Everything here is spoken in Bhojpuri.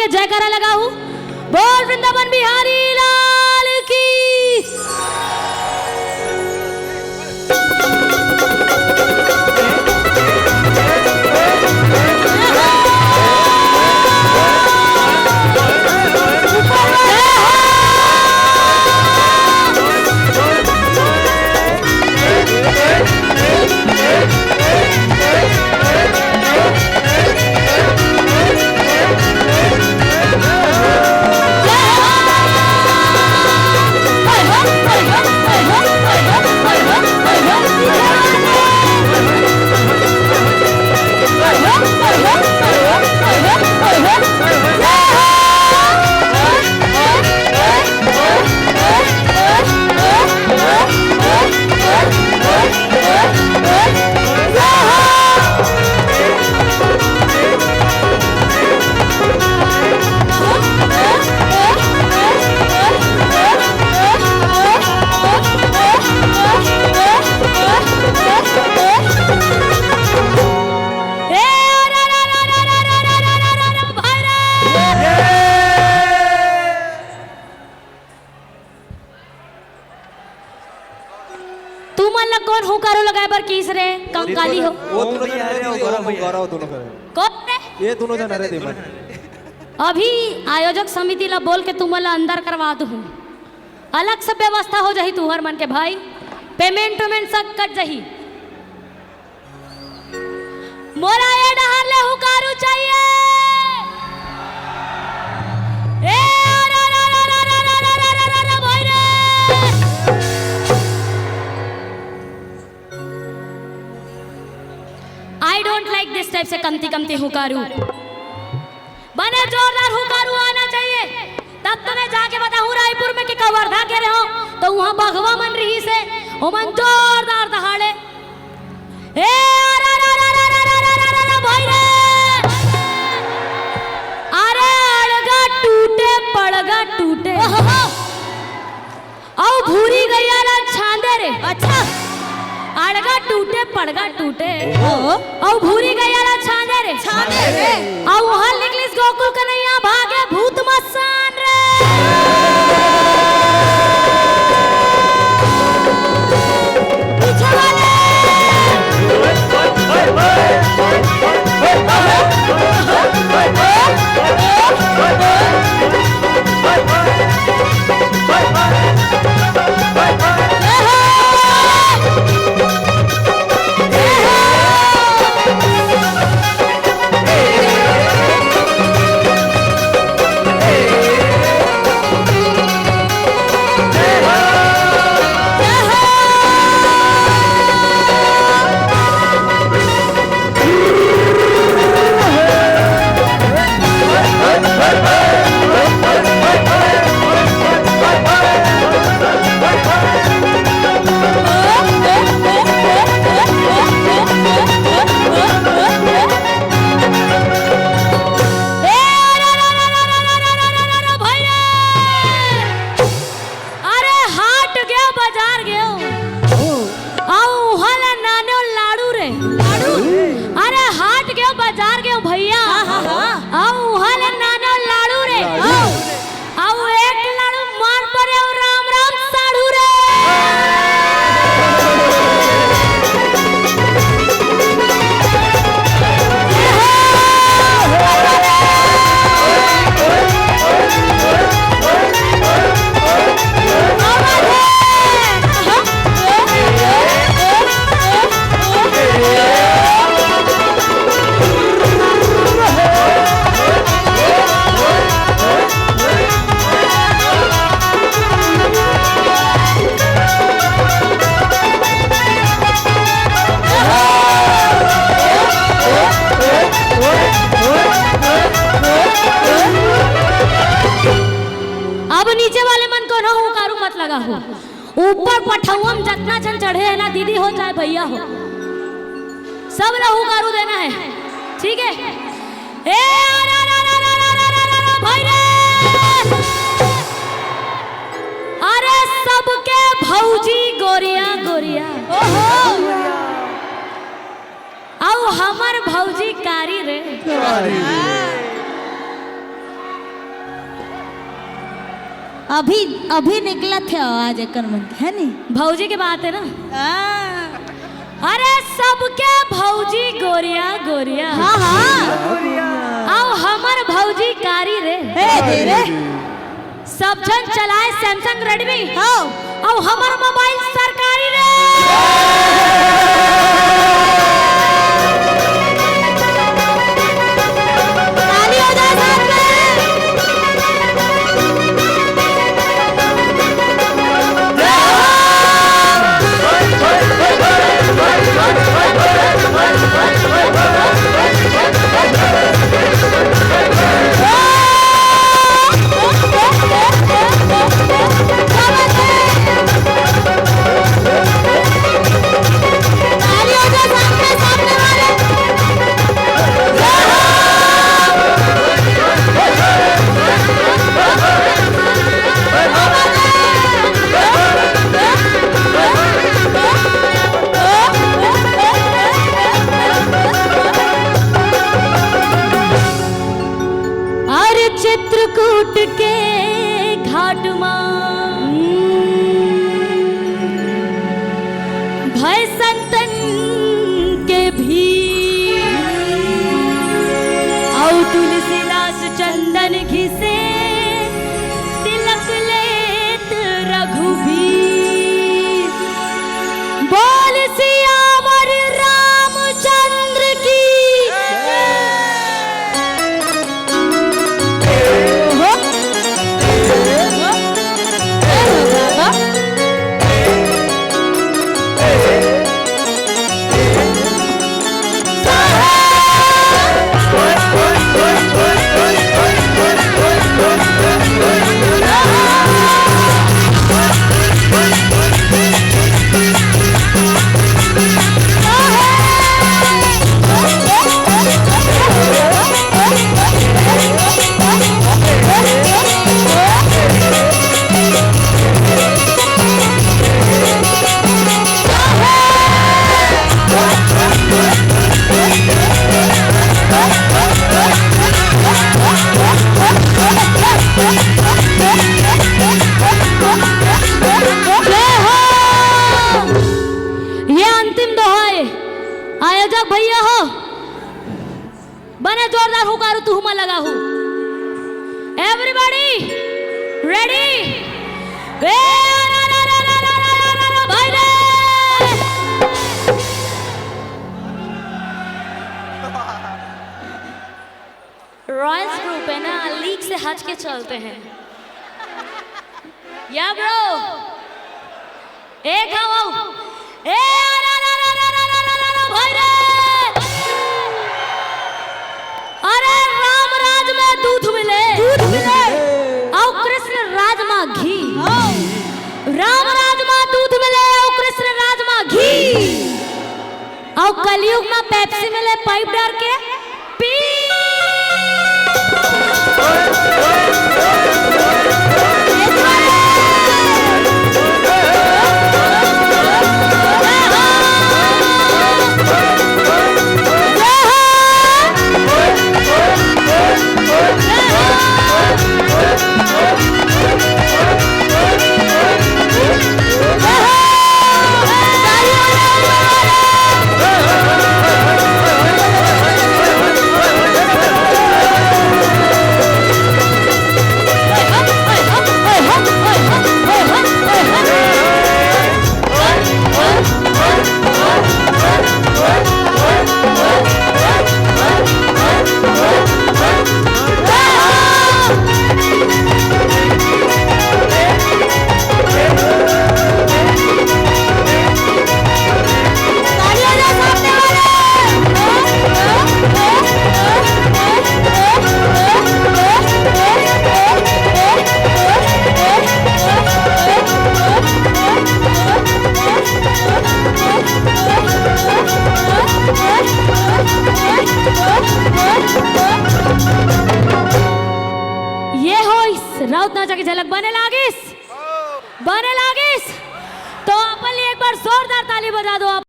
के जयकारा लगाऊ। बोल वृंदावन बिहारी लाल की। कौन हुकारो लगाए पर किस रे कंकाली हो वो दोनों जन अरे हुकारो दोनों करे कौन रे ये दोनों जन अरे देमन अभी आयोजक समिति ला बोल के तुमला अंदर करवा दू अलग से व्यवस्था हो जाही तुहर मन के भाई पेमेंट सब कट जाही मोरा ये डहार ले हुकारू चाहिए ए भाई रे I don't like this type से कमती कमती हुकारू बने जोरदार हुकारू आना चाहिए तब तो मैं जाके बताऊं रायपुर में कि कवर्धा के रहो तो वहां बघवा मन रही से वो मन जोरदार दहाड़े ए भाई रे अरे अड़गा टूटे पड़गा टूटे औ भूरी गैया ना छांदे रे अच्छा अड़गा टूटे पड़गा टूटे औ भूरी गैया ना छांदे रे औ वहां निकलिस गोकुल कन्हैया भागे भूत मसान रे पीछे वाले ऊपर पठौम जितना जन चढ़े है ना दीदी हो चाहे भैया हो सब लहू कारू देना है ठीक है ए भाई रे अरे सबके भौजी गोरिया गोरिया आओ हमर भौजी कारी रे अभी अभी निकला थे आवाज एकर मन है नी भौजी के बात है ना। अरे सबके भौजी गोरिया गोरिया। हाँ हाँ आओ हमर भौजी कारी रे। हे दे रे सब जन चलाए सैमसंग रेडमी। हाँ आओ हमर मोबाइल सरकारी रे। ताली हो जाए साथ में। चित्रकूट के घाट मां भय संतन के भी औ तुलसीदास चंदन घिसे तिलक लेत रघुबीर बोल सियावर रामचंद्र की। आयोजक भैया हो बने जोरदार हुकारू तू हुमा लगा हूं। एवरीबॉडी रेडी भाई रॉयल्स ग्रुप है ना लीग से हट के चलते हैं या ब्रो एक आओ ए भाई रे। अरे राम राज में दूध मिले और कृष्ण राज में घी। राम राज में दूध मिले और कृष्ण राज में घी और कलयुग में पेप्सी मिले पाइप डाल के पी। राउत नाचा की झलक बने लागिस तो अपन एक बार जोरदार ताली बजा दो आप।